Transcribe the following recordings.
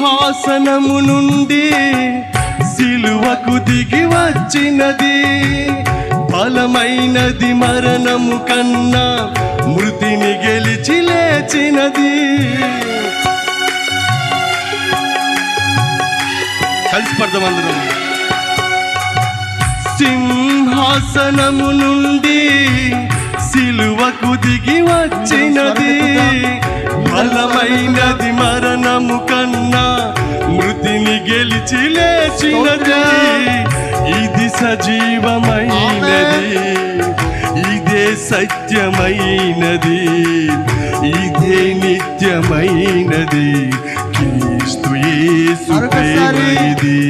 సింహాసనము నుండి సిలువకు దిగి వచ్చినది, బలమైనది మరణము కన్నా మృతిని గెలిచి లేచినది. కలిసి పడదాం అందరం. సింహాసనము నుండి సిలువకు దిగి వచ్చినది, బలమైనది మరణము కన్నా మృతిని గెలిచి లేచినది. ఇది సజీవమైనది, ఇదే సత్యమైనది, ఇదే నిత్యమైనది, క్రీస్తు యేసు ప్రేమ ఇది.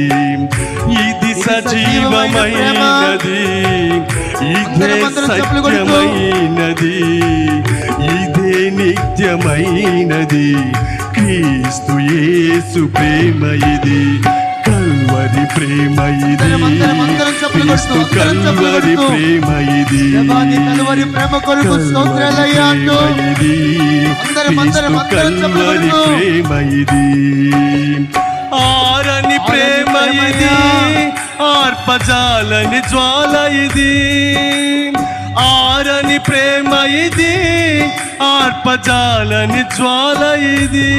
ఇది సజీవమైనది, ఇదే సత్యమైనది, ఇదే నిత్యమైనది, క్రీస్తు యేసు ప్రేమ ఇది. కల్వరి ప్రేమ ఇది, క్రీస్తు కల్వరి ప్రేమ ఇది, కల్వరి ప్రేమ కొరకు స్తోత్రాలయ్యా. క్రీస్తు కల్వరి ప్రేమ ఇది. ఆరని ప్రేమ ఇది, ఆర్పజాలని జ్వాల ఇది. ఆరని ప్రేమ ఇది, ఆర్పజాలని జ్వాల ఇది.